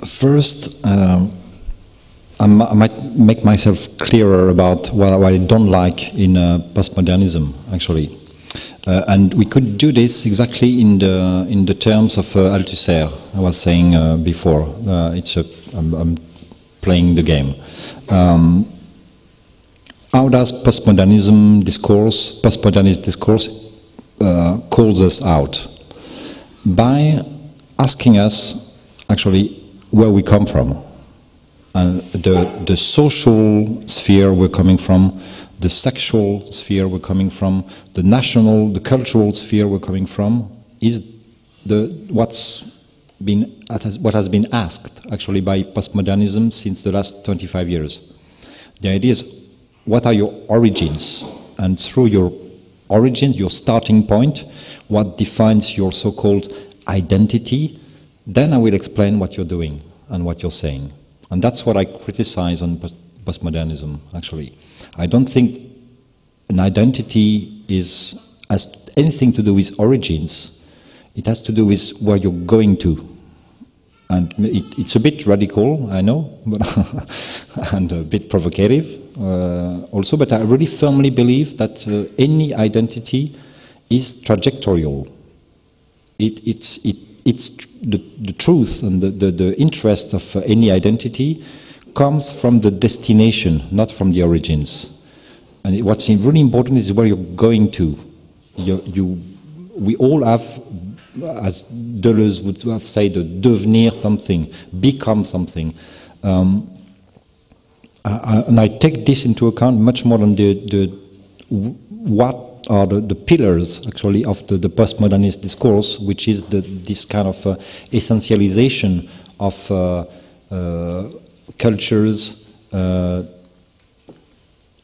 First, I might make myself clearer about what I don't like in postmodernism, actually. And we could do this exactly in the terms of Althusser. I was saying before. I'm playing the game. How does postmodernist discourse calls us out? By asking us, actually, where we come from. And the social sphere we're coming from, the sexual sphere we're coming from, the national, the cultural sphere we're coming from, is what has been asked, actually, by postmodernism since the last 25 years. The idea is, what are your origins? And through your origins, your starting point, what defines your so-called identity, then I will explain what you're doing and what you're saying. And that's what I criticize on postmodernism, actually. I don't think an identity has anything to do with origins. It has to do with where you're going to. And it's a bit radical, I know, but and a bit provocative also, but I really firmly believe that any identity is trajectorial. It's the truth and the interest of any identity comes from the destination, not from the origins. And what's really important is where you're going to. We all have, as Deleuze would have said, devenir something, become something. And I take this into account much more than what are the pillars, actually, of the postmodernist discourse, which is this kind of essentialization of cultures,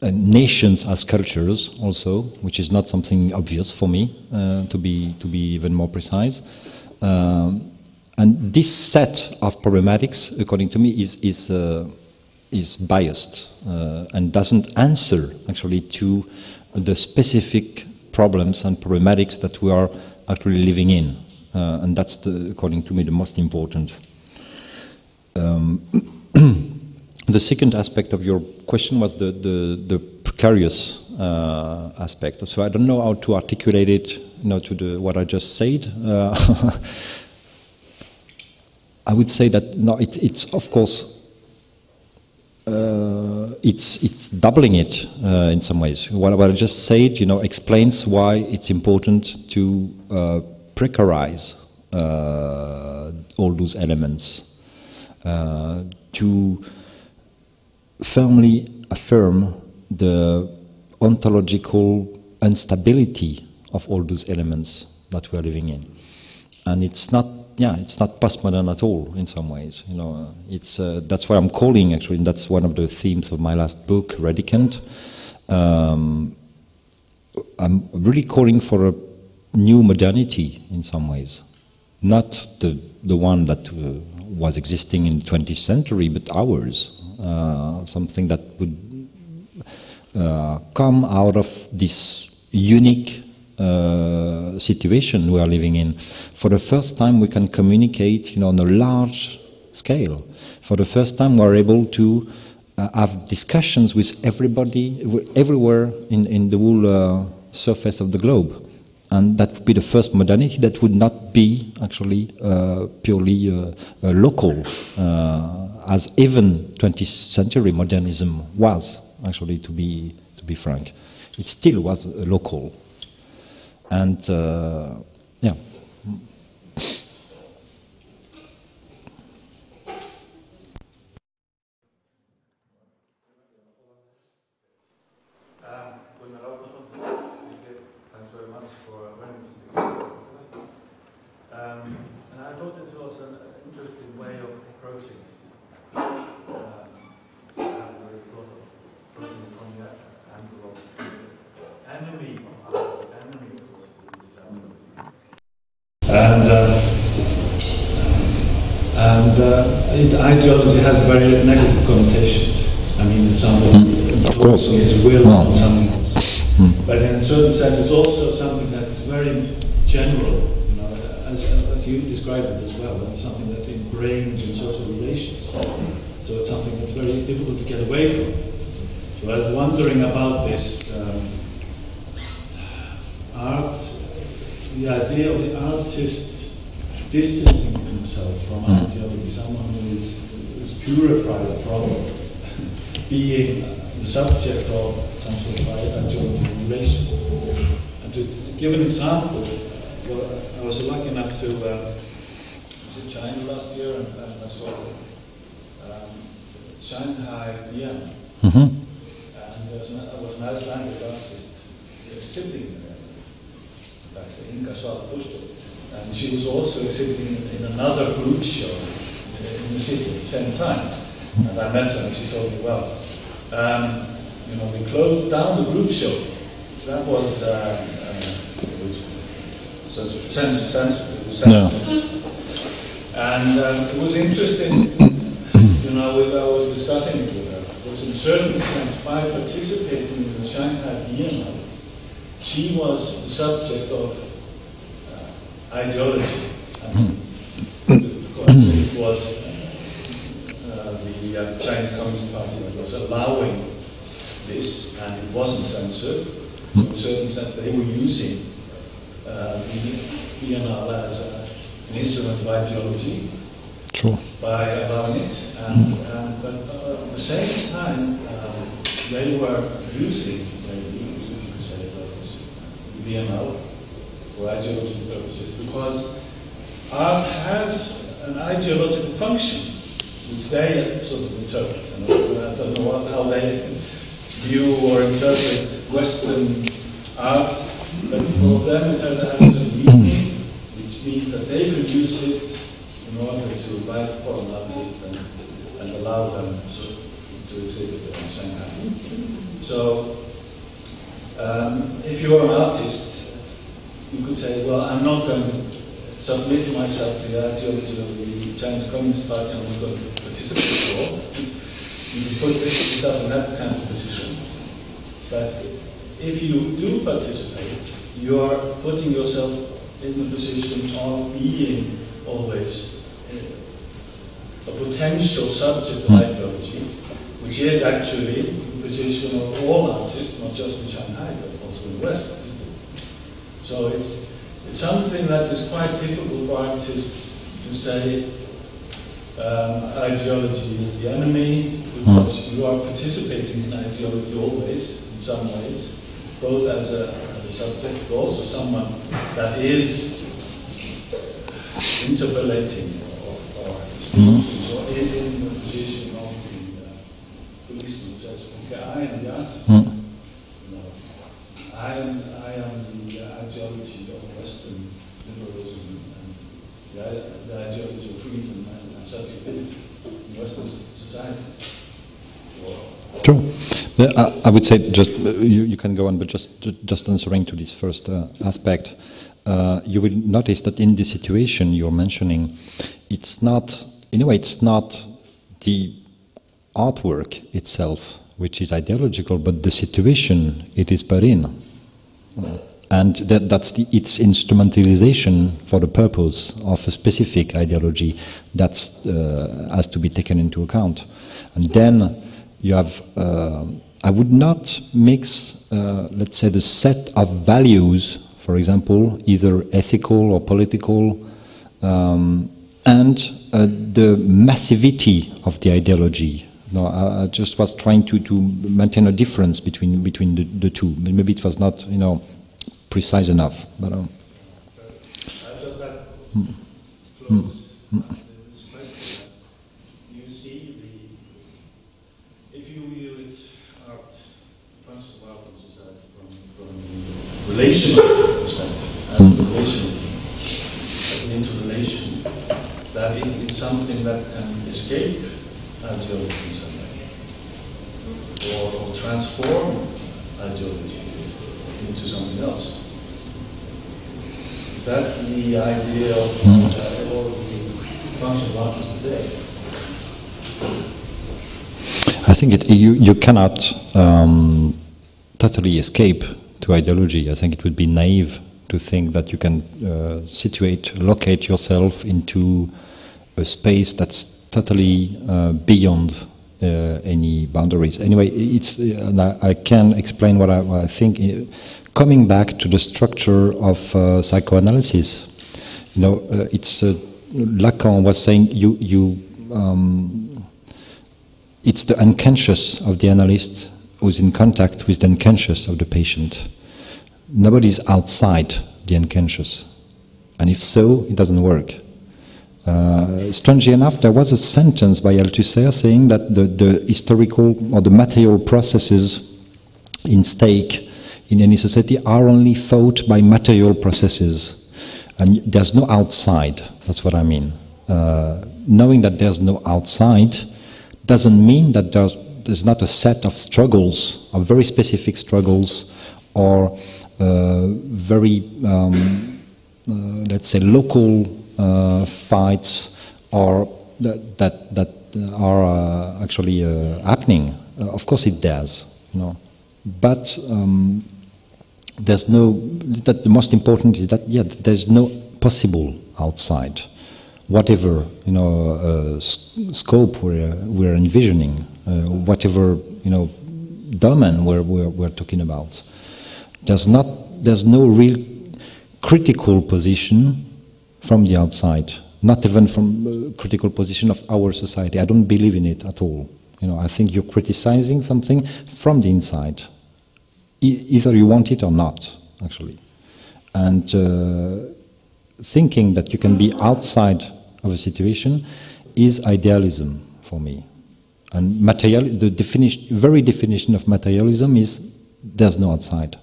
nations as cultures, also, which is not something obvious for me, to be even more precise. And this set of problematics, according to me, is biased and doesn't answer, actually, to the specific problems and problematics that we are actually living in. And that's, according to me, the most important. The second aspect of your question was the precarious aspect. So I don't know how to articulate it, to what I just said. I would say that no, it's of course it's doubling it in some ways. What I just said, explains why it's important to precarize all those elements, to firmly affirm the ontological instability of all those elements that we are living in. And it's not postmodern at all in some ways. That's what I'm calling, actually, and that's one of the themes of my last book, Radicant. I'm really calling for a new modernity in some ways, not the one that was existing in the 20th century, but ours. Something that would come out of this unique situation we are living in. For the first time, we can communicate, on a large scale. For the first time, we're able to have discussions with everybody, everywhere in the whole surface of the globe. And that would be the first modernity that would not be actually purely local, as even 20th century modernism was, actually, to be frank. It still was local. And, yeah. Thanks very much for a very interesting talk. And I thought this was an interesting way of approaching it. I haven't really thought of approaching it from the angle of enemy of art, enemy of course. And ideology has very negative connotations. I mean, something of course is will on something else. But in a certain sense, it's also something that is very general. as you described it as well, something that's ingrained in social relations. So it's something that's very difficult to get away from. So I was wondering about this art, the idea of the artist distancing himself from ideology, someone who is purified from being the subject of some sort of ideology relation. And to give an example, well, I was lucky enough to was in China last year, and I saw Shanghai Vienna. And there was an Icelandic artist exhibiting there. In fact, Inga Svaladóttir. And she was also exhibiting in another group show in the city at the same time. And I met her and she told me, well, you know, we closed down the group show. That was sensitive. No. And it was interesting, you know, I was discussing it with her. Because in a certain sense, by participating in the Shanghai Vienna, she was the subject of ideology. Because it was the Chinese Communist Party that was allowing this, and it wasn't censored. In a certain sense, they were using the Biennale as an instrument of ideology. True. By allowing it, but at the same time, they were using, maybe you could say, the Biennale for ideological purposes, because art has an ideological function, which they sort of interpret. And I don't know how they view or interpret Western art, but for them it has a meaning, which means that they could use it in order to write for an artist and allow them to exhibit it in Shanghai. So, if you're an artist, you could say, well, I'm not going to submit myself to the ideology of the Chinese Communist Party, I'm not going to participate at all. You can put yourself in that kind of position. But if you do participate, you're putting yourself in the position of being always a potential subject of ideology, which is actually the position of all artists, not just in Shanghai, but also in the West, isn't it? So it's something that is quite difficult for artists to say ideology is the enemy, because you are participating in ideology always, in some ways, both as a subject, but also someone that is interpolating or in the position of the policeman who says, okay, I am the artist. You know, I am the ideology of Western liberalism and the ideology of freedom and subjectivity in Western societies. True. I would say just you can go on, but just answering to this first aspect, you will notice that in the situation you're mentioning, it's not, in a way, it's not the artwork itself which is ideological, but the situation it is put in, and that's its instrumentalization for the purpose of a specific ideology that has to be taken into account, and then you have. I would not mix, let's say, the set of values, for example, either ethical or political, and the massivity of the ideology. No, I just was trying to maintain a difference between the two. Maybe it was not, precise enough. But I just had close. You see if you view it art, functional art in society from relational perspective, and relational as an interrelation, that it's something that can escape ideology in some way, or transform ideology into something else. Is that the idea of all the functional artists today? I think you cannot totally escape to ideology. I think it would be naive to think that you can locate yourself into a space that's totally beyond any boundaries. Anyway, I can explain what I think. Coming back to the structure of psychoanalysis, it's Lacan was saying it's the unconscious of the analyst who's in contact with the unconscious of the patient. Nobody's outside the unconscious, and if so, it doesn't work. Strangely enough, there was a sentence by Althusser saying that the historical or the material processes in stake in any society are only fought by material processes, and there's no outside. That's what I mean. Knowing that there's no outside doesn't mean that there's not a set of struggles, of very specific struggles, or very, let's say, local fights, or that are actually happening. Of course, it does, but there's no. That the most important is that there's no possible outside. Whatever scope we're envisioning, whatever domain we're talking about, there's no real critical position from the outside, not even from a critical position of our society. I don't believe in it at all. I think you're criticizing something from the inside, either you want it or not, actually, and thinking that you can be outside of a situation is idealism for me. And the very definition of materialism is there's no outside.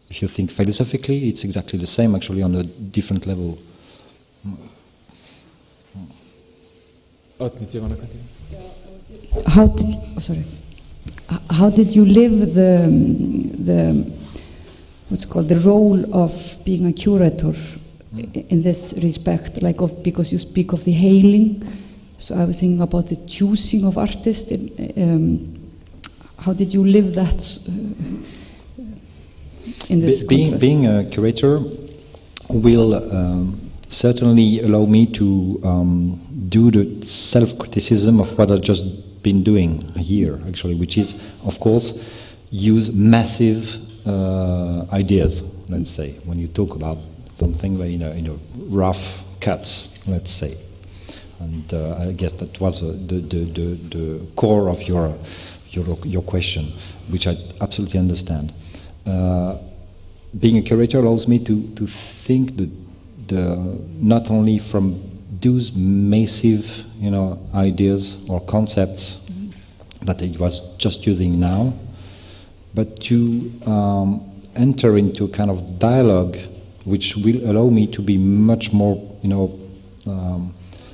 If you think philosophically, it's exactly the same, actually, on a different level. Do you want to continue? How did you live the what's called the role of being a curator in this respect, because you speak of the hailing, so I was thinking about the choosing of artists. How did you live that in this being a curator will certainly allow me to do the self-criticism of what I've just been doing here, actually, which is, of course, use massive ideas, let's say, when you talk about something rough cuts, let's say, and I guess that was the core of your question, which I absolutely understand. Being a curator allows me to think not only from those massive ideas or concepts that I was just using now, but to enter into a kind of dialogue which will allow me to be much more,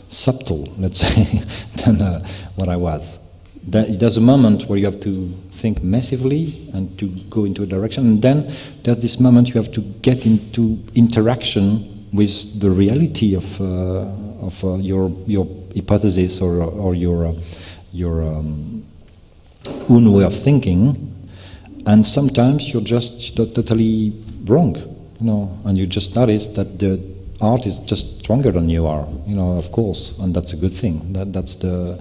subtle, let's say, than what I was. There's a moment where you have to think massively and to go into a direction, and then there's this moment you have to get into interaction with the reality of your hypothesis or your own way of thinking, and sometimes you're just totally wrong. And you just notice that the art is just stronger than you are, of course, and that's a good thing. That's the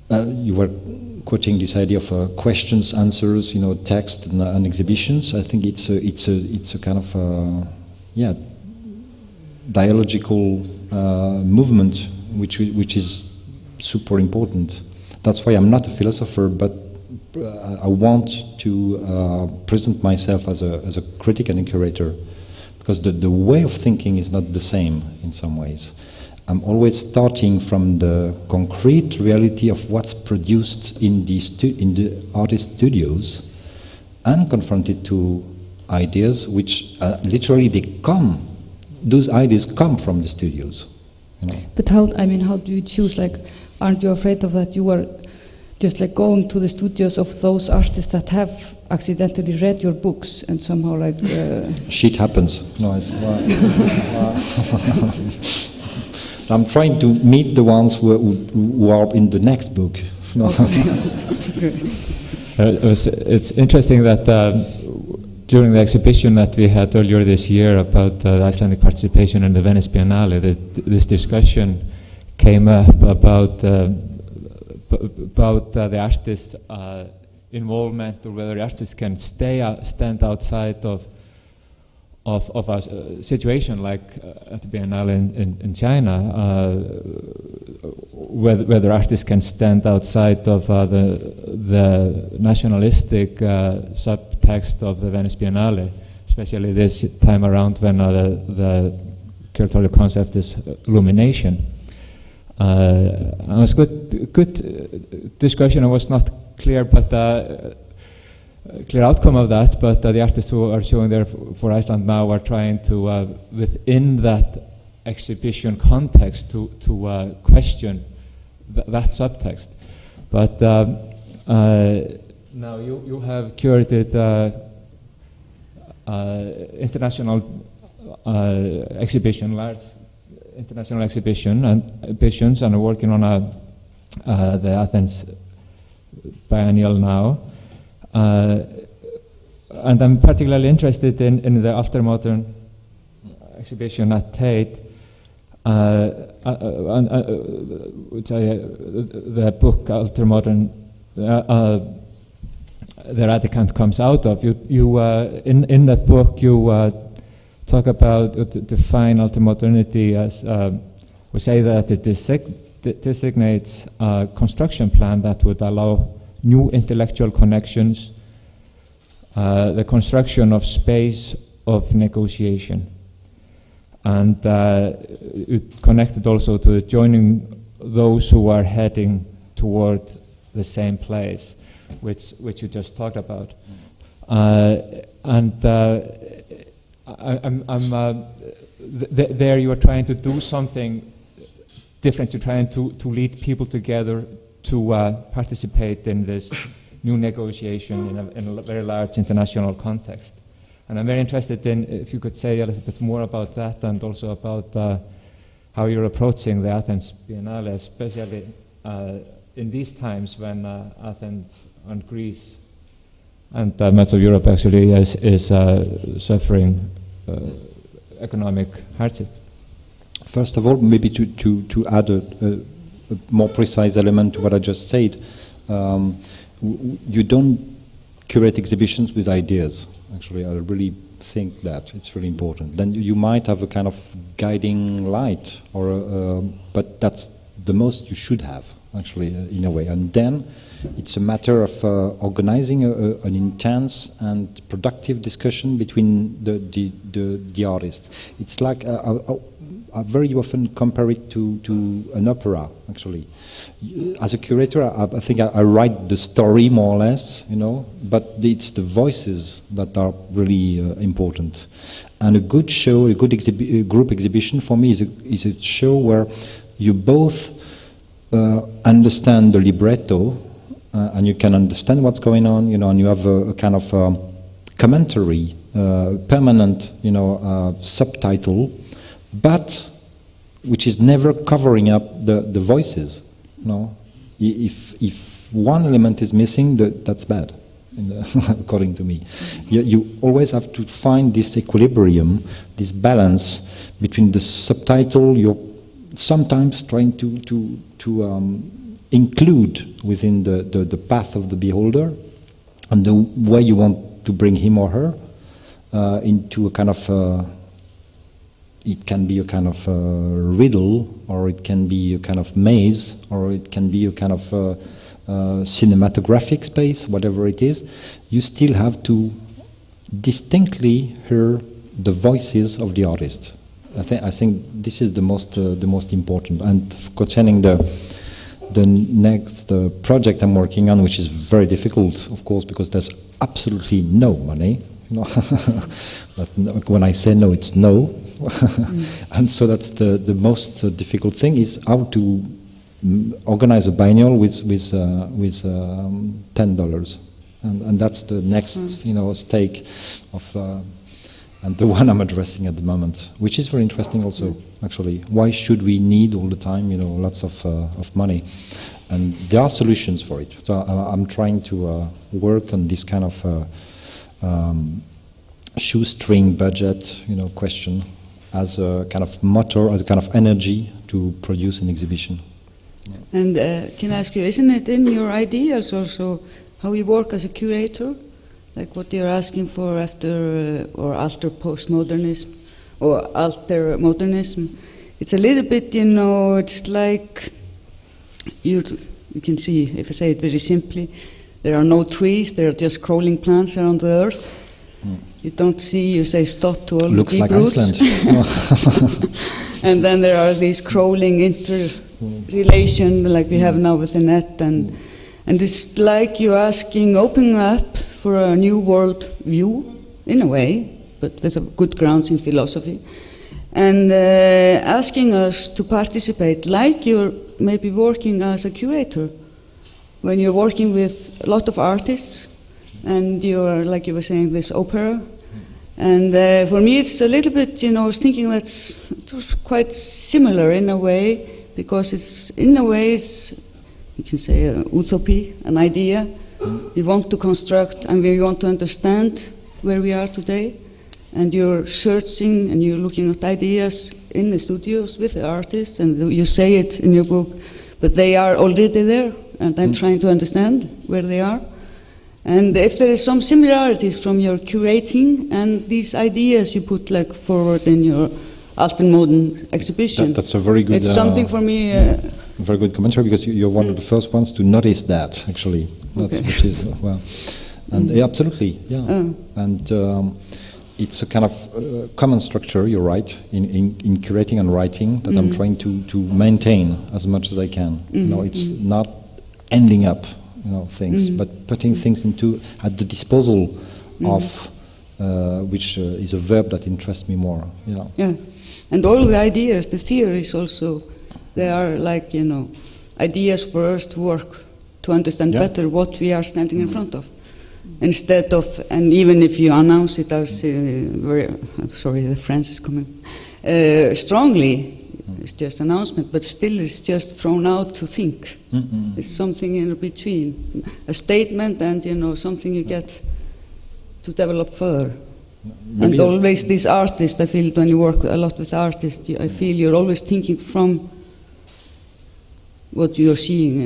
you were quoting this idea of questions, answers, text and exhibitions. I think it's a kind of dialogical movement which is super important. That's why I'm not a philosopher, but I want to present myself as a critic and a curator, because the way of thinking is not the same in some ways. I'm always starting from the concrete reality of what's produced in the artist studios, and confronted to ideas which literally those ideas come from the studios. But how do you choose? Aren't you afraid of that? You were just going to the studios of those artists that have accidentally read your books and somehow shit happens. No, I'm trying to meet the ones who are in the next book. It's interesting that during the exhibition that we had earlier this year about the Icelandic participation in the Venice Biennale, this discussion came up about the artist's involvement, or whether the artist can stand outside of a situation like at the Biennale in China, whether artists can stand outside of the nationalistic subtext of the Venice Biennale, especially this time around when the curatorial concept is illumination. It was good discussion. It was not clear, but clear outcome of that. But the artists who are showing there for Iceland now are trying to, within that exhibition context, to question that subtext. But now you have curated international exhibition, large international exhibitions, and are working on the Athens biennial now. And I'm particularly interested in the Altermodern exhibition at Tate, which the book Altermodern, the Radicant comes out of. In that book you talk about, define altermodernity as, we say that it designates a construction plan that would allow new intellectual connections, the construction of space of negotiation. And it connected also to joining those who are heading toward the same place, which you just talked about. There you are trying to do something different. You're trying to lead people together to participate in this new negotiation in a very large international context. And I'm very interested in if you could say a little bit more about that, and also about how you're approaching the Athens Biennale, especially in these times when Athens and Greece and much of Europe actually is suffering economic hardship. First of all, maybe to add a more precise element to what I just said, you don't curate exhibitions with ideas. Actually, I really think that it's really important. Then you might have a kind of guiding light, but that's the most you should have, actually, in a way. And then it's a matter of organizing an intense and productive discussion between the artists. It's like I very often compare it to an opera, actually. As a curator, I think I write the story more or less, but it's the voices that are really important. And a good show, a good group exhibition for me is a show where you both understand the libretto, and you can understand what's going on, and you have a kind of commentary, permanent, subtitle, but which is never covering up the voices. If one element is missing, that's bad, according to me. You always have to find this equilibrium, this balance between the subtitle you're sometimes trying to include within the path of the beholder, and the way you want to bring him or her into a kind of it can be a kind of riddle, or it can be a kind of maze, or it can be a kind of cinematographic space, whatever it is. You still have to distinctly hear the voices of the artist. I think this is the most important. And concerning the next project I'm working on, which is very difficult, of course, because there's absolutely no money. But when I say no, it's no. And so that's the most difficult thing, is how to organize a biennial with $10, and that's the next stake of and the one I'm addressing at the moment, which is very interesting also. Actually, why should we need all the time lots of money? And there are solutions for it. So I'm trying to work on this kind of shoestring budget, question as a kind of motor, as a kind of energy to produce an exhibition. And can I ask you, isn't it in your ideas also how you work as a curator? Like what you're asking for after or after postmodernism or altermodernism? It's a little bit, it's like you can see, if I say it very simply, there are no trees, there are just crawling plants around the earth. You don't see, you say stop to all Looks the deep like roots. Iceland. And then there are these crawling interrelation like we have now with the net, and it's like you're opening up for a new world view, in a way, but with a good grounds in philosophy, and asking us to participate like you're maybe working as a curator, when you're working with a lot of artists, and you're, like you were saying, this opera. And for me it's a little bit, I was thinking it was quite similar in a way, because it's, in a way, you can say, an utopia, an idea. We want to construct and we want to understand where we are today. And you're searching and you're looking at ideas in the studios with the artists, and you say it in your book, but they are already there, and I'm trying to understand where they are. And if there is some similarities from your curating and these ideas you put forward in your Altermodern exhibition. That's a very good. It's something for me. Very good commentary, because you're one of the first ones to notice that, actually. That's, okay. Which is well, and yeah, absolutely, yeah. And it's a kind of common structure. You're right in curating and writing that I'm trying to maintain as much as I can. It's not ending up. Things, but putting things at the disposal of, which is a verb that interests me more. Yeah, and all the ideas, the theories also, they are ideas for us to work, to understand better what we are standing in front of. Instead of, and even if you announce it as I'm sorry, the French is coming, strongly, it's just announcement, but still it's just thrown out to think. It's something in between, a statement and something you get to develop further. Maybe. And always these artists, I feel when you work a lot with artists, I feel you're always thinking from what you're seeing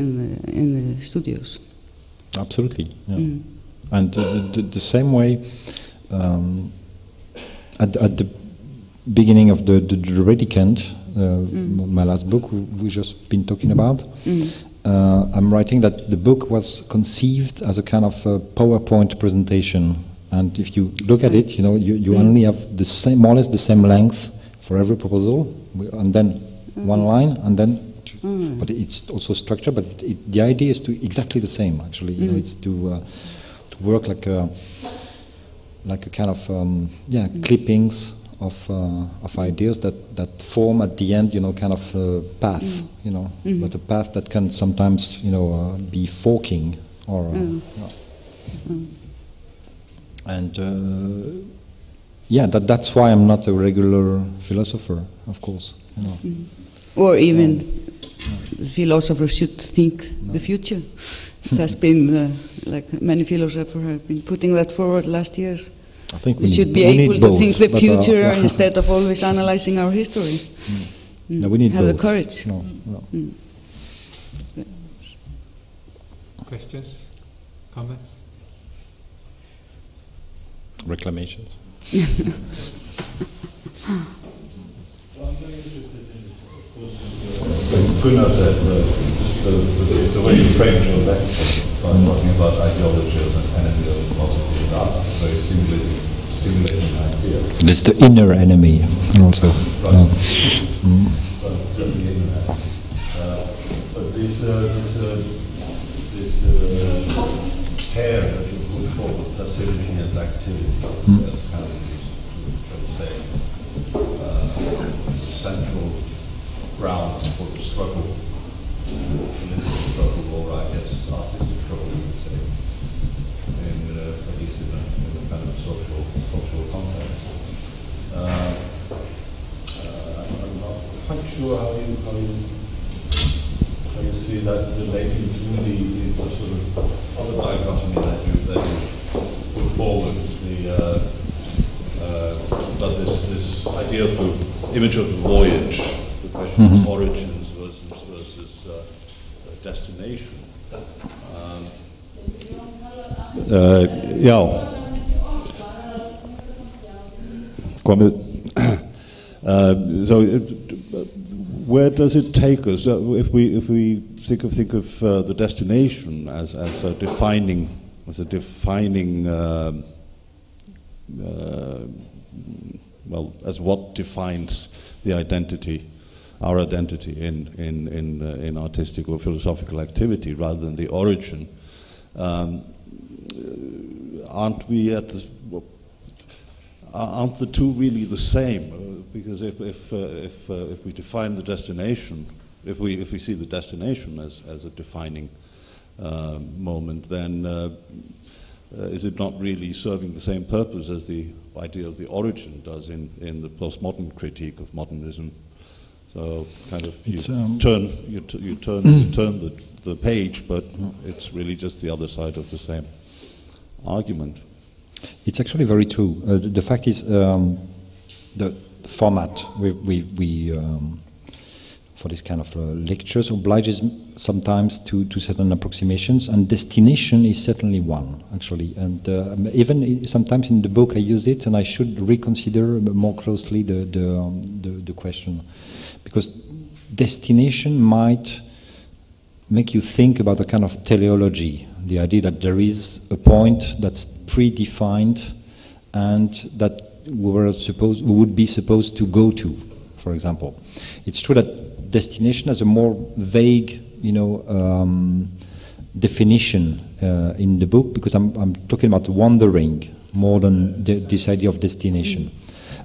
in the studios. Absolutely, yeah. And the same way, at the beginning of the Radicant, my last book we just been talking about, I'm writing that the book was conceived as a kind of PowerPoint presentation, and if you look at it, you only have the same, more or less the same length for every proposal, and then one line, and then but it's also structured, but the idea is to exactly the same, actually. It's to work like a kind of clippings of ideas that form at the end, kind of a path, but a path that can sometimes, be forking or, and that's why I'm not a regular philosopher, of course, Or even philosophers should think the future. It has been many philosophers have been putting that forward last years. I think we should be able to think the future instead of always analyzing our history. No, we need have both. The courage. Questions? Comments? Reclamations? Well, I'm very interested in, of course, Gunnar said the way you framed your lecture by talking about ideologies and enemy of philosophy and art, a very stimulating idea. It's the inner enemy, also. Right. Certainly inner enemy. But this pair that you put forward, passivity and activity, that's kind of should say central ground for the struggle, political struggle, or I guess artistic struggle, you would say, at least in a kind of social context. I'm not quite sure how you see that relating to the sort of other dichotomy that you put forward, the idea of the image of the voyage, the question of origins versus destination. Where does it take us? If we think of the destination as a defining as what defines the identity, our identity in artistic or philosophical activity, rather than the origin. Aren't the two really the same? Because if we define the destination, if we see the destination as a defining moment, then is it not really serving the same purpose as the idea of the origin does in the postmodern critique of modernism? So kind of you turn the page, but it's really just the other side of the same argument. It's actually very true. The fact is, the format we for this kind of lectures obliges sometimes to certain approximations, and destination is certainly one, actually. And even sometimes in the book I use it, and I should reconsider more closely the question, because destination might make you think about a kind of teleology, the idea that there is a point that's predefined and that we would be supposed to go to, for example. It's true that destination has a more vague, definition in the book, because I'm talking about wandering more than this idea of destination.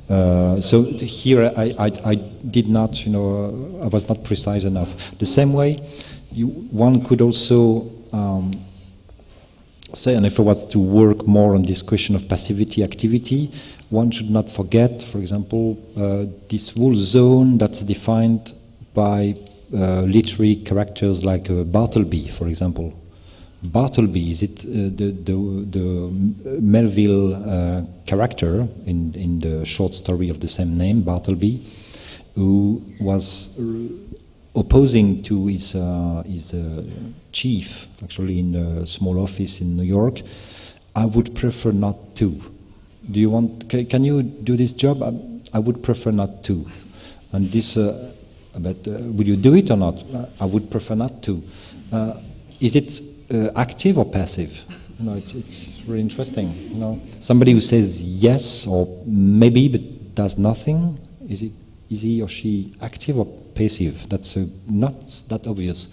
So here I did not, I was not precise enough. The same way, one could also say, and if I was to work more on this question of passivity, activity, one should not forget, for example, this whole zone that's defined by literary characters like Bartleby, for example. Bartleby, is it the Melville character in the short story of the same name, Bartleby, who was opposing to his chief, actually in a small office in New York. I would prefer not to. Do you want? Can you do this job? I would prefer not to. And this, but will you do it or not? I would prefer not to. Is it active or passive? It's really interesting. Somebody who says yes or maybe but does nothing. Is he or she active or passive? That's not that obvious.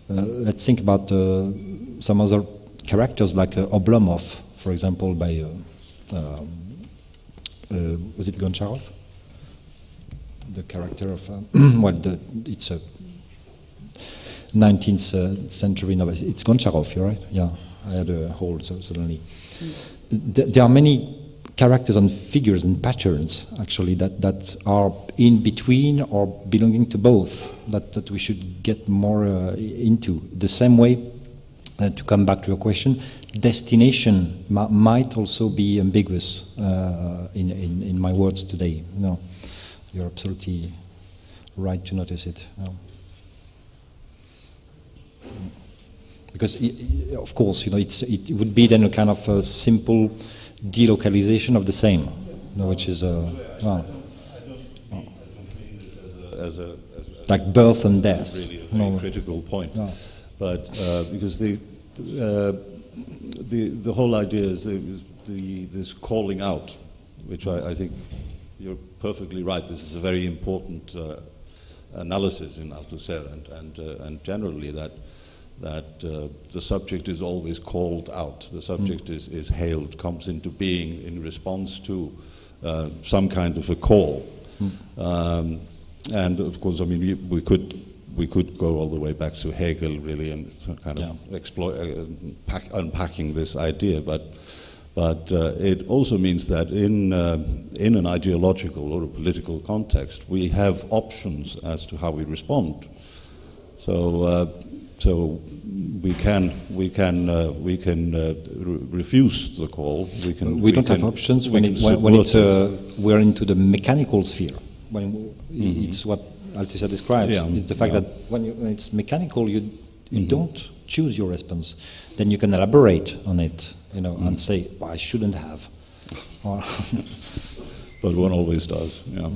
Let's think about some other characters like Oblomov, for example, by was it Goncharov? The character of it's a 19th century novel. It's Goncharov, you're right? Yeah, I had a hold suddenly. There are many characters and figures and patterns, actually, that are in between or belonging to both, that we should get more into. The same way, to come back to your question, destination might also be ambiguous in my words today. No, you're absolutely right to notice it. No. Because, of course, it would be then a kind of a simple delocalization of the same, which is I don't mean this as a like birth and death. Really a very critical point, but because the whole idea is this calling out, which I think you're perfectly right. This is a very important analysis in Althusser and generally that the subject is always called out. The subject is hailed, comes into being in response to some kind of a call. And of course, I mean, we could go all the way back to Hegel, really, and kind of unpacking this idea. But it also means that in an ideological or a political context, we have options as to how we respond. So So we can refuse the call. We don't have options when we're into the mechanical sphere. When it's what Althusser describes. Yeah, it's the fact that when it's mechanical, you don't choose your response. Then you can elaborate on it, and say, well, I shouldn't have. But one always does. Yeah.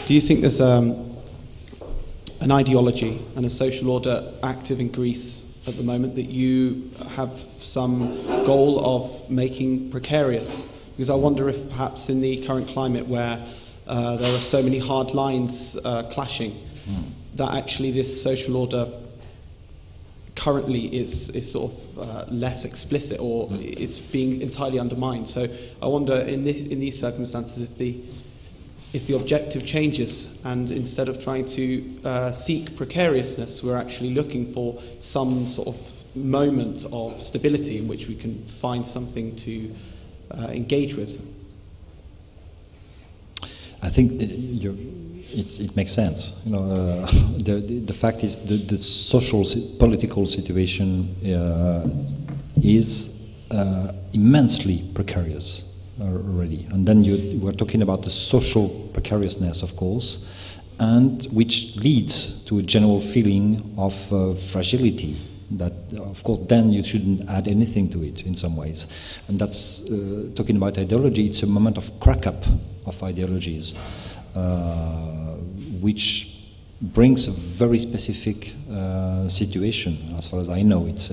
Do you think there's an ideology and a social order active in Greece at the moment that you have some goal of making precarious? Because I wonder if perhaps in the current climate where there are so many hard lines clashing, that actually this social order currently is sort of less explicit, or it's being entirely undermined. So I wonder in these circumstances if the objective changes, and instead of trying to seek precariousness, we're actually looking for some sort of moment of stability in which we can find something to engage with. I think it makes sense. The fact is the social political situation is immensely precarious already, and then you were talking about the social precariousness, of course, and which leads to a general feeling of fragility. That, of course, then you shouldn't add anything to it in some ways. And that's, talking about ideology, it's a moment of crack-up of ideologies, which brings a very specific situation, as far as I know. It's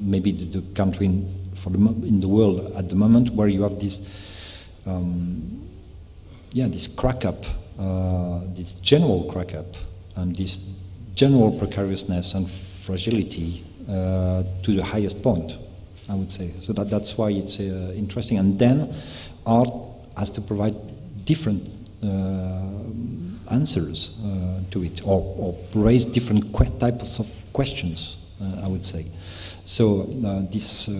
maybe the country in the world at the moment where you have this, this crack-up, this general crack-up, and this general precariousness and fragility to the highest point, I would say. So that's why it's interesting. And then art has to provide different answers to it, or raise different types of questions, I would say. So this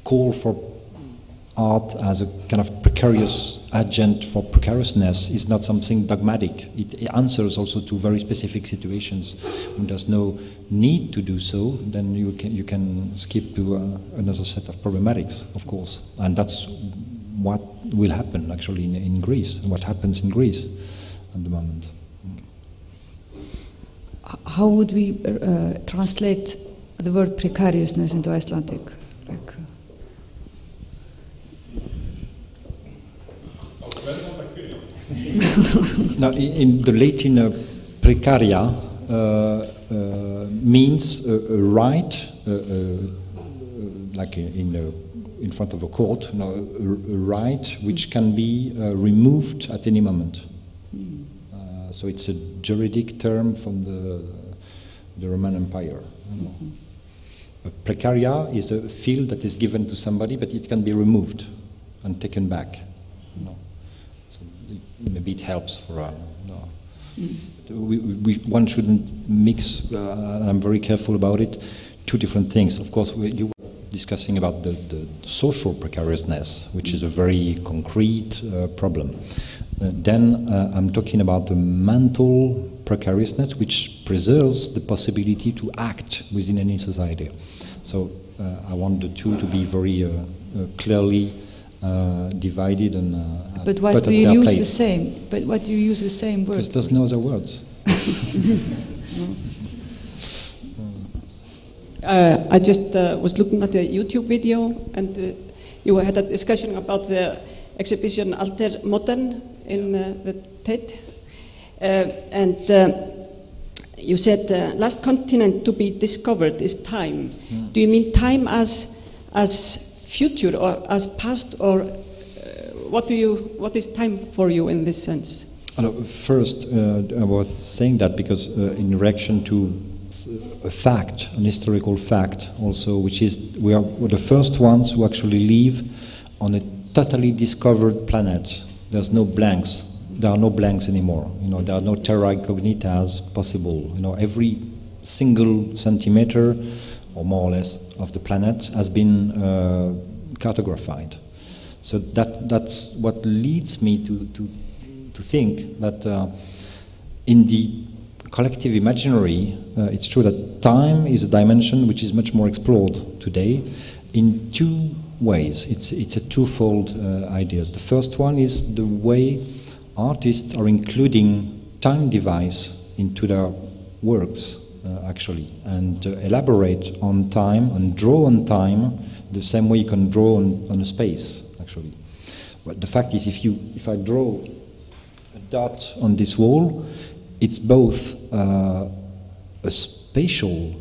call for art as a kind of precarious agent for precariousness is not something dogmatic. It answers also to very specific situations. When there's no need to do so, then you can skip to another set of problematics, of course. And that's what will happen actually in Greece, what happens in Greece at the moment. How would we translate the word precariousness into Icelandic? Now, in the Latin, precaria means a right, like in front of a court, a right which can be removed at any moment. So it's a juridic term from the Roman Empire. A precaria is a field that is given to somebody, but it can be removed and taken back. Maybe it helps for one shouldn't mix, and I'm very careful about it, two different things. Of course, you were discussing about the social precariousness, which is a very concrete problem. Then I'm talking about the mental precariousness, which preserves the possibility to act within any society. So I want the two to be very clearly divided and but why put do at you their use place. the same? But what do you use the same word? Because there's no other words. I just was looking at the YouTube video, and you had a discussion about the exhibition Altermodern in the Tate, and you said last continent to be discovered is time. Do you mean time as future or as past, or what is time for you in this sense? First, I was saying that because in reaction to a fact, an historical fact also, which is we are the first ones who actually live on a totally discovered planet. There's no blanks. There are no blanks anymore. There are no terra incognitas possible. Every single centimeter, or more or less, of the planet has been cartographed. So that's what leads me to to think that in the collective imaginary, it's true that time is a dimension which is much more explored today in two ways. It's a twofold ideas. The first one is the way artists are including time device into their works, actually, and elaborate on time and draw on time the same way you can draw on a space, actually. But the fact is, if I draw a dot on this wall, it's both a spatial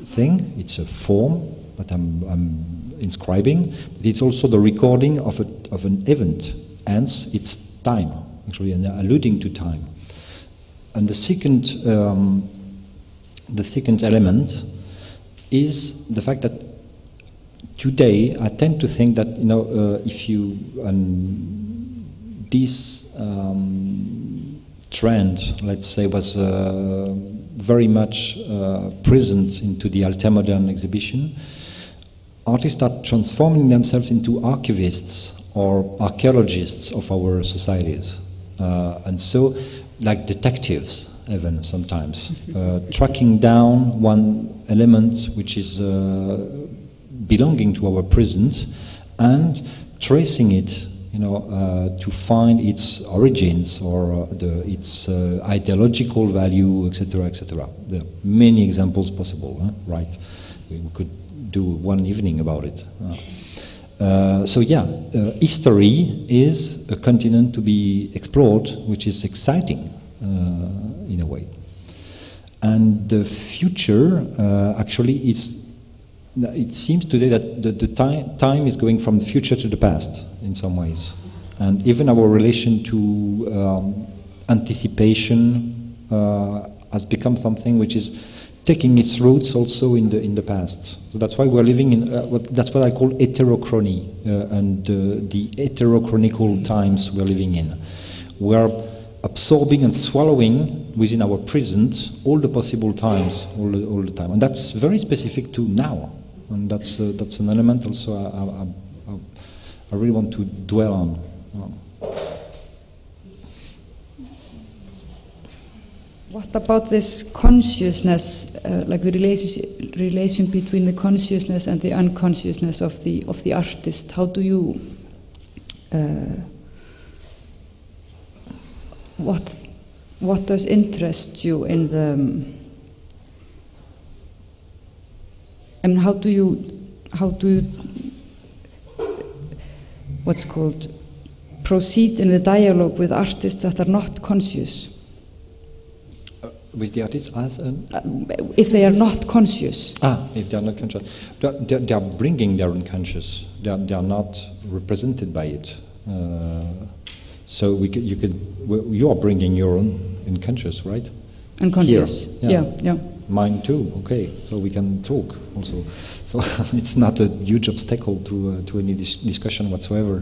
thing, it's a form that I'm inscribing, but it's also the recording of an event, hence it's time, actually, and alluding to time. And the second element is the fact that today I tend to think that, you know, if you this trend, let's say, was very much present into the Altermodern exhibition. Artists are transforming themselves into archivists or archaeologists of our societies, and so, like detectives, even sometimes, tracking down one element which is belonging to our present and tracing it, you know, to find its origins or its ideological value, etc., etc. There are many examples possible, right? We could do one evening about it. So yeah, history is a continent to be explored, which is exciting in a way. And the future actually is. It seems today that the time is going from the future to the past in some ways, and even our relation to anticipation has become something which is taking its roots also in the past. So that's why we're living in that's what I call heterochrony, and the heterochronical times we're living in. We're absorbing and swallowing within our present all the possible times, all the time, and that's very specific to now. And that's an element also I really want to dwell on. What about this consciousness, like the relation between the consciousness and the unconsciousness of the artist? How do you what does interest you in the? And how do you what's called proceed in the dialogue with artists that are not conscious? With the artists as if they are not conscious. If they are not conscious, they are bringing their unconscious. They are not represented by it. So you are bringing your own unconscious, right? Unconscious. Here. Yeah. Mine too. Okay, so we can talk also. So it's not a huge obstacle to any discussion whatsoever.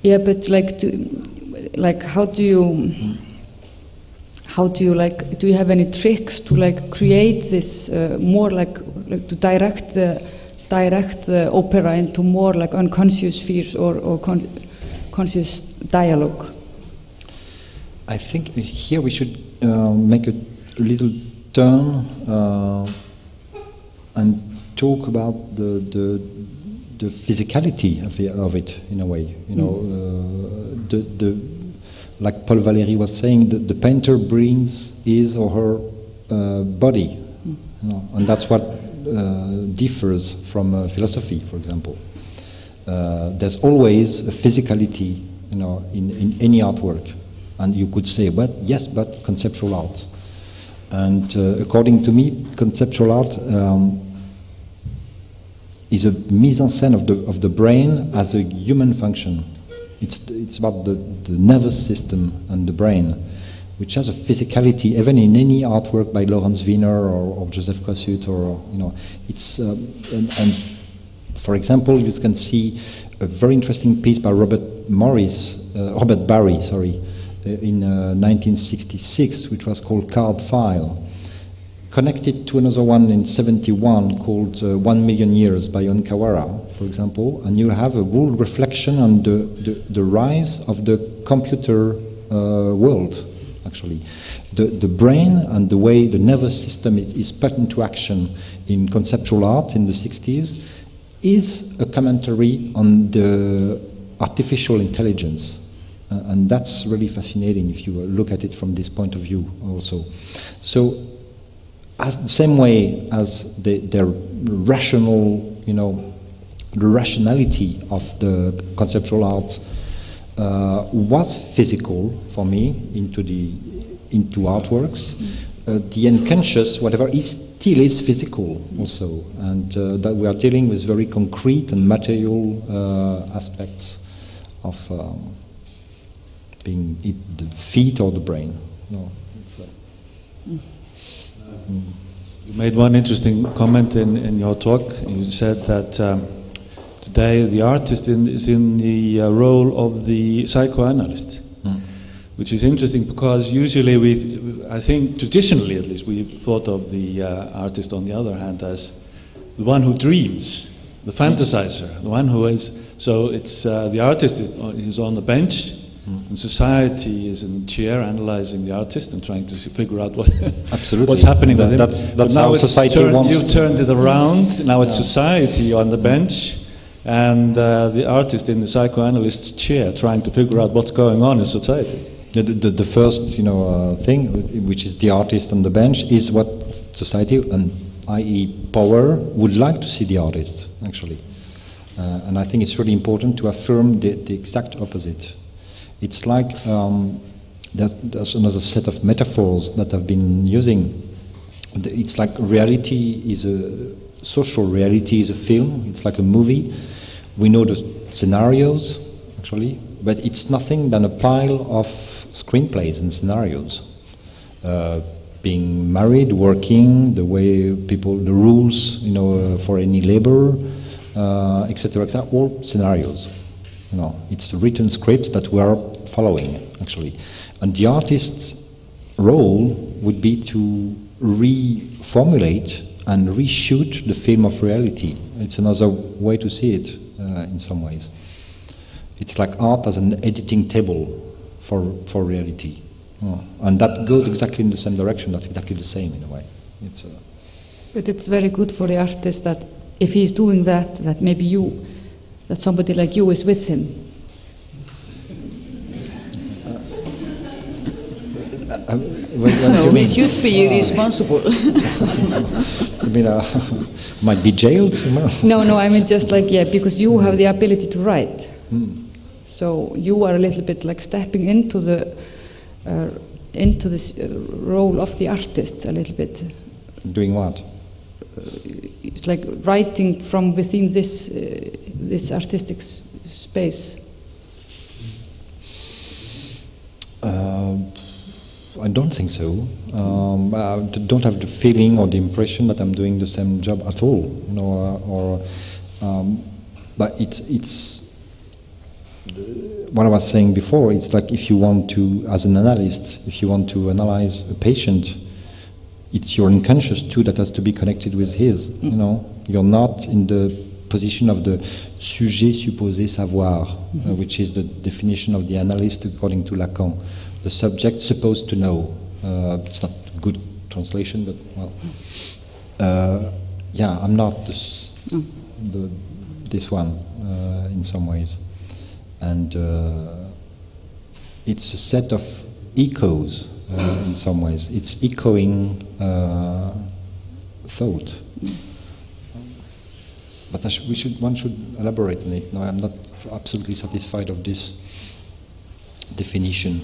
Yeah, but how do you do you have any tricks to create this more like to direct the opera into more like unconscious spheres or conscious dialogue? I think here we should make a little turn and talk about the physicality of it in a way. You know, like Paul Valéry was saying, the painter brings his or her body, you know, and that's what differs from philosophy, for example. There's always a physicality, you know, in any artwork, and you could say, but yes, but conceptual art. And according to me, conceptual art is a mise en scène of the brain as a human function. It's about the nervous system and the brain, which has a physicality, even in any artwork by Lawrence Wiener or Joseph Kossut, or you know, it's and for example, you can see a very interesting piece by Robert Barry, in 1966, which was called Card File, connected to another one in 1971 called 1 Million Years by Onkawara, for example, and you have a whole reflection on the rise of the computer world, actually. The brain and the way the nervous system is put into action in conceptual art in the 60s is a commentary on the artificial intelligence. And that's really fascinating if you look at it from this point of view also. So, as the same way as their rational, the rationality of the conceptual art was physical for me into artworks, the unconscious, whatever, still is physical also, and that we are dealing with very concrete and material aspects of being it the feet or the brain. No, it's You made one interesting comment in your talk. You said that today the artist is in the role of the psychoanalyst, which is interesting because usually I think traditionally at least, we've thought of the artist on the other hand as the one who dreams, the fantasizer, the one who is. So it's the artist is on the bench. And society is in the chair analyzing the artist and trying to figure out what's happening with him. That's how society wants. You've turned it around. Now it's society on the bench and the artist in the psychoanalyst's chair trying to figure out what's going on in society. The first thing, which is the artist on the bench, is what society, and i.e. power, would like to see the artist, actually. And I think it's really important to affirm the exact opposite. It's like there's another set of metaphors that I've been using. It's like social reality is a film. It's like a movie. We know the scenarios, actually, but it's nothing than a pile of screenplays and scenarios. Being married, working, the way people, the rules, for any labor, etc., etc., all scenarios. It's written scripts that we are following, actually. And the artist's role would be to reformulate and reshoot the film of reality. It's another way to see it, in some ways. It's like art as an editing table for reality. And that goes exactly in the same direction. That's exactly the same, in a way. But it's very good for the artist that if he's doing that maybe that somebody like you is with him. We should be responsible. You mean might be jailed? No, I mean just like, because you have the ability to write. So you are a little bit like stepping into this role of the artist a little bit. Doing what? It's like writing from within this artistic space. I don't think so. I don't have the feeling or the impression that I'm doing the same job at all. But it's what I was saying before. It's like if you want to, as an analyst, if you want to analyze a patient, it's your unconscious too that has to be connected with his. You're not in the position of the sujet supposé savoir, which is the definition of the analyst according to Lacan. The subject supposed to know. It's not a good translation, but I'm not this one in some ways, and it's a set of echoes in some ways. It's echoing thought. But one should elaborate on it. No, I'm not absolutely satisfied of this definition.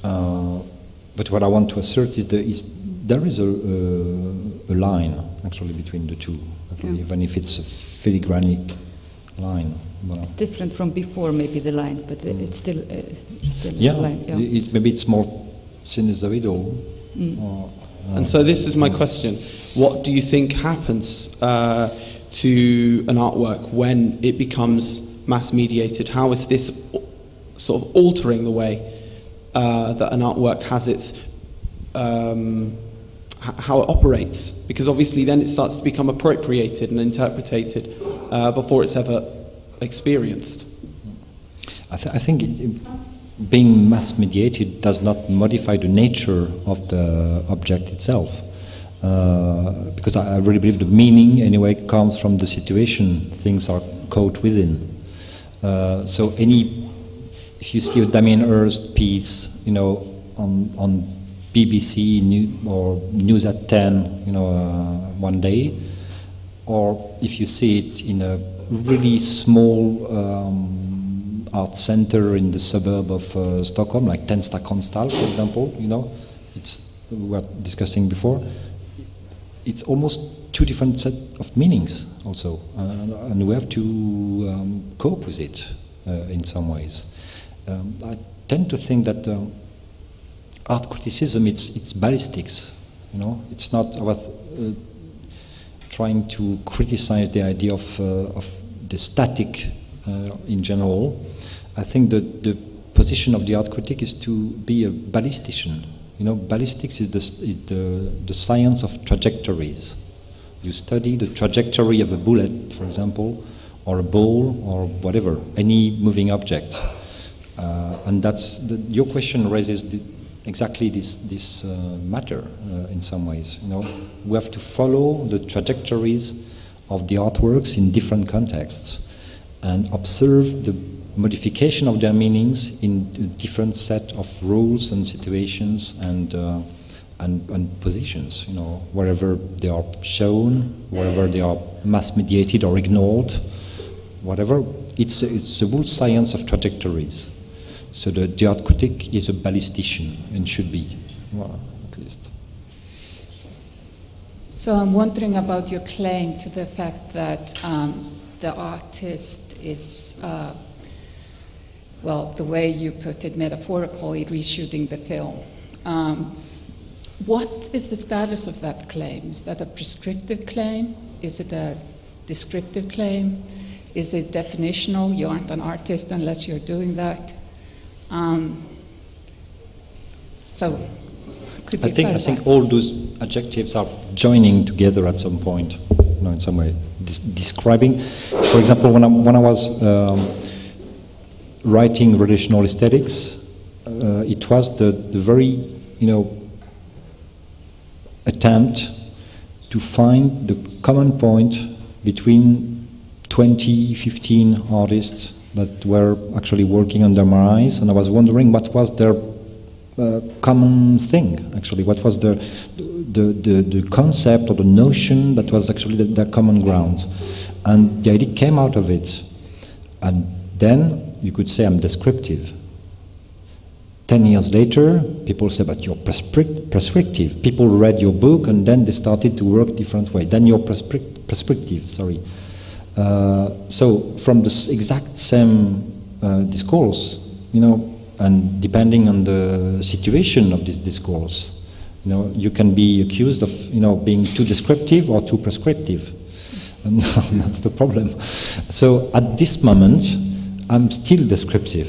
But what I want to assert is there is a line actually between the two, even if it's a filigranic line. It's different from before, maybe the line, but it's still a line. Yeah, maybe it's more sinusoidal. And so this is my question: what do you think happens to an artwork when it becomes mass-mediated? How is this sort of altering the way that an artwork has its, how it operates? Because obviously then it starts to become appropriated and interpreted before it's ever experienced. I think being mass mediated does not modify the nature of the object itself. Because I really believe the meaning anyway comes from the situation things are caught within. So if you see a Damien Hirst piece, you know, on BBC or News at 10, you know, one day, or if you see it in a really small art center in the suburb of Stockholm, like Tensta Konsthall, for example, you know, we were discussing before. It's almost two different sets of meanings also, and we have to cope with it in some ways. I tend to think that art criticism, it's ballistics, you know. It's not about trying to criticize the idea of the static in general. I think that the position of the art critic is to be a ballistician. You know, ballistics is the science of trajectories. You study the trajectory of a bullet, for example, or a ball, or whatever, any moving object. And that's your question raises exactly this matter in some ways. You know, we have to follow the trajectories of the artworks in different contexts and observe the modification of their meanings in a different set of rules and situations and positions, you know, wherever they are shown, wherever they are mass mediated or ignored, whatever. It's a whole science of trajectories. So the art critic is a ballistician and should be, well, at least. So I'm wondering about your claim to the fact that the artist is well, the way you put it, metaphorically reshooting the film. What is the status of that claim? Is that a prescriptive claim? Is it a descriptive claim? Is it definitional? You aren't an artist unless you're doing that. So, could you I think all those adjectives are joining together at some point, you know, in some way, describing. For example, when I was writing Relational Aesthetics, it was the very, you know, attempt to find the common point between 20, 15 artists that were actually working under my eyes, and I was wondering what was their common thing, actually. What was the concept or the notion that was actually their common ground. And the idea came out of it. And then you could say I'm descriptive. 10 years later, people say, but you're prescriptive. People read your book and then they started to work different way. Then you're prescriptive, sorry. So from this exact same discourse, you know, and depending on the situation of this discourse, you know, you can be accused of, you know, being too descriptive or too prescriptive. And that's the problem. So at this moment, I'm still descriptive.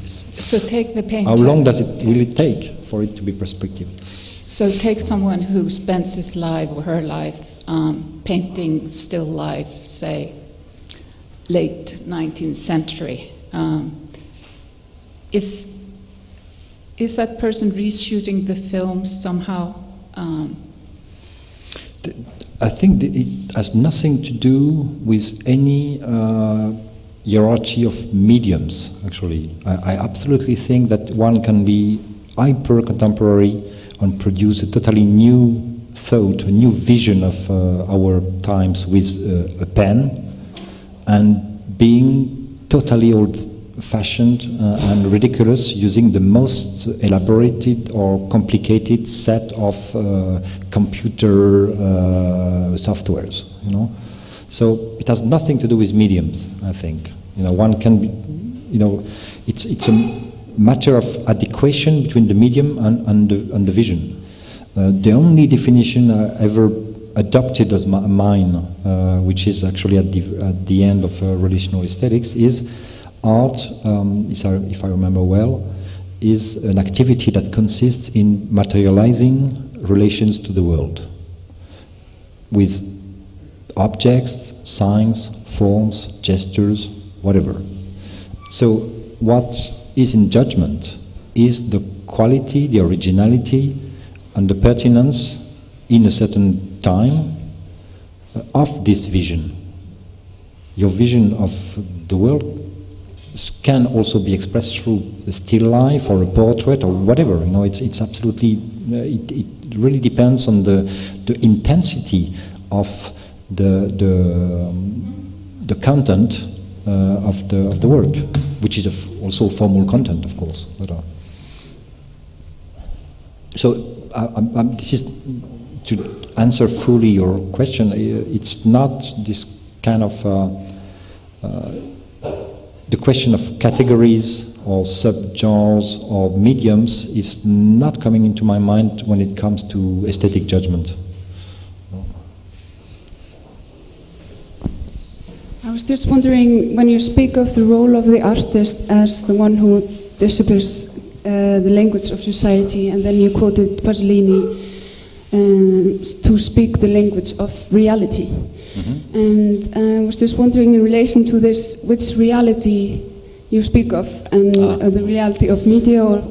So take the painter. How long does it really take for it to be prescriptive? So take someone who spends his life or her life painting still life, say, late 19th century. Is that person reshooting the film somehow? I think it has nothing to do with any hierarchy of mediums, actually. I absolutely think that one can be hyper-contemporary and produce a totally new thought, a new vision of our times with a pen, and being totally old-fashioned and ridiculous using the most elaborated or complicated set of computer softwares, you know. So it has nothing to do with mediums, I think. You know, one can be, you know, it's a matter of adequation between the medium and the vision. The only definition I ever adopted as mine, which is actually at the end of Relational Aesthetics, is art, if I remember well, is an activity that consists in materializing relations to the world with objects, signs, forms, gestures, whatever. So what is in judgment is the quality, the originality, and the pertinence in a certain time of this vision. Your vision of the world can also be expressed through a still life or a portrait or whatever. You know, it's absolutely. It really depends on the intensity of the content of the work, which is also formal content, of course. But, so this is to answer fully your question. It's not this kind of the question of categories or subgenres or mediums is not coming into my mind when it comes to aesthetic judgment. I was just wondering, when you speak of the role of the artist as the one who deciphers the language of society, and then you quoted Pasolini to speak the language of reality. Mm-hmm. And I was just wondering, in relation to this, which reality you speak of, and the reality of media, or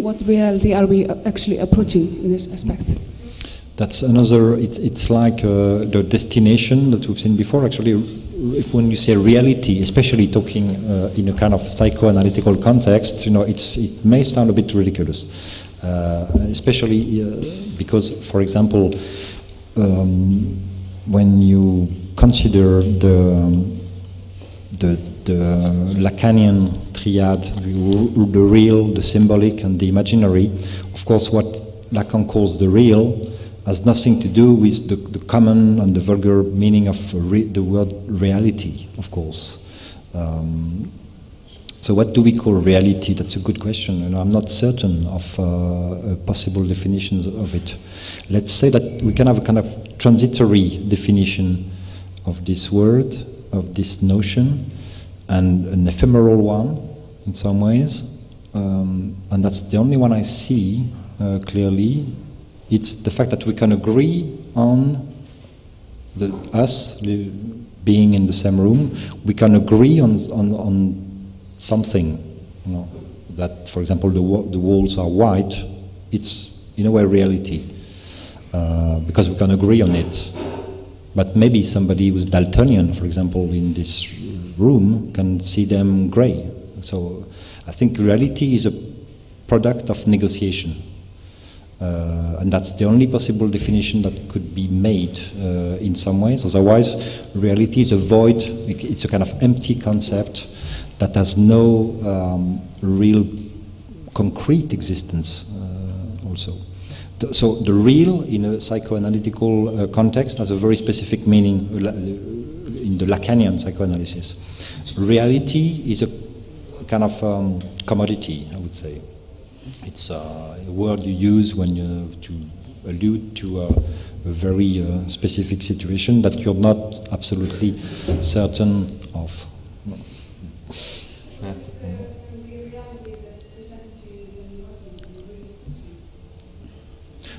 what reality are we actually approaching in this aspect? That's another, it's like the destination that we've seen before. Actually, when you say reality, especially talking in a kind of psychoanalytical context, you know, it may sound a bit ridiculous. Especially because, for example, when you consider the Lacanian triad, the real, the symbolic, and the imaginary, of course, what Lacan calls the real has nothing to do with the common and the vulgar meaning of the word reality, of course. So what do we call reality? That's a good question, and I'm not certain of possible definitions of it. Let's say that we can have a kind of transitory definition of this word, of this notion, and an ephemeral one in some ways, and that's the only one I see clearly. It's the fact that we can agree on us being in the same room. We can agree on something, you know, that, for example, the walls are white. It's in a way reality because we can agree on it. But maybe somebody who's Daltonian, for example, in this room can see them grey. So I think reality is a product of negotiation, and that's the only possible definition that could be made in some ways. Otherwise, reality is a void. It's a kind of empty concept that has no real concrete existence also. So the real in a psychoanalytical context has a very specific meaning in the Lacanian psychoanalysis. Reality is a kind of commodity, I would say. It's a word you use when you to allude to a very specific situation that you're not absolutely certain of.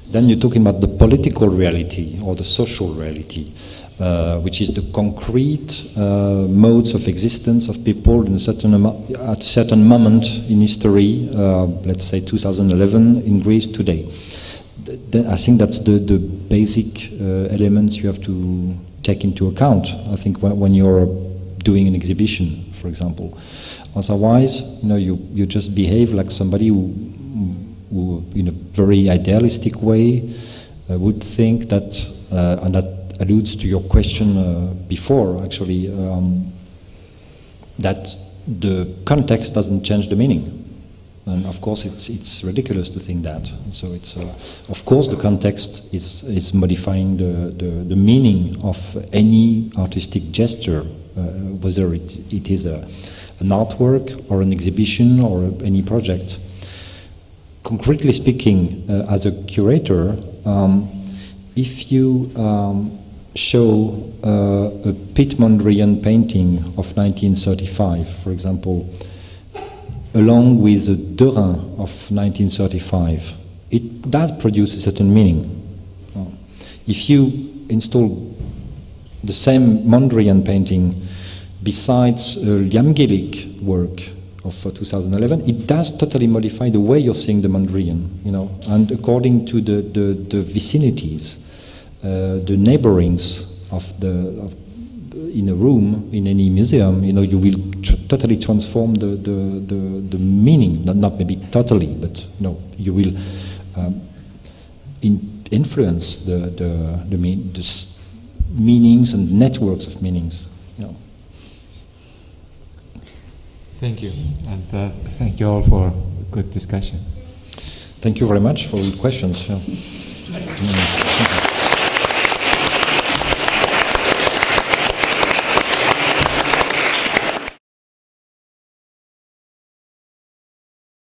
Then you're talking about the political reality or the social reality, which is the concrete modes of existence of people in at a certain moment in history, let's say 2011 in Greece today. I think that's the basic elements you have to take into account, I think, when you're doing an exhibition, for example. Otherwise, you know, you just behave like somebody who in a very idealistic way would think that, and that alludes to your question before, actually, that the context doesn't change the meaning. And of course, it's ridiculous to think that. So it's, of course, the context is modifying the meaning of any artistic gesture, whether it is an artwork or an exhibition or any project. Concretely speaking, as a curator, if you show a Piet Mondrian painting of 1935, for example, along with a Derain of 1935, it does produce a certain meaning. If you install the same Mondrian painting besides a Liam Gillick work of 2011, it does totally modify the way you're seeing the Mondrian, and according to the vicinities, the neighborings in a room, in any museum, you will totally transform the meaning, not maybe totally, but you will influence the meanings and networks of meanings. Thank you, and thank you all for a good discussion. Thank you very much for your questions.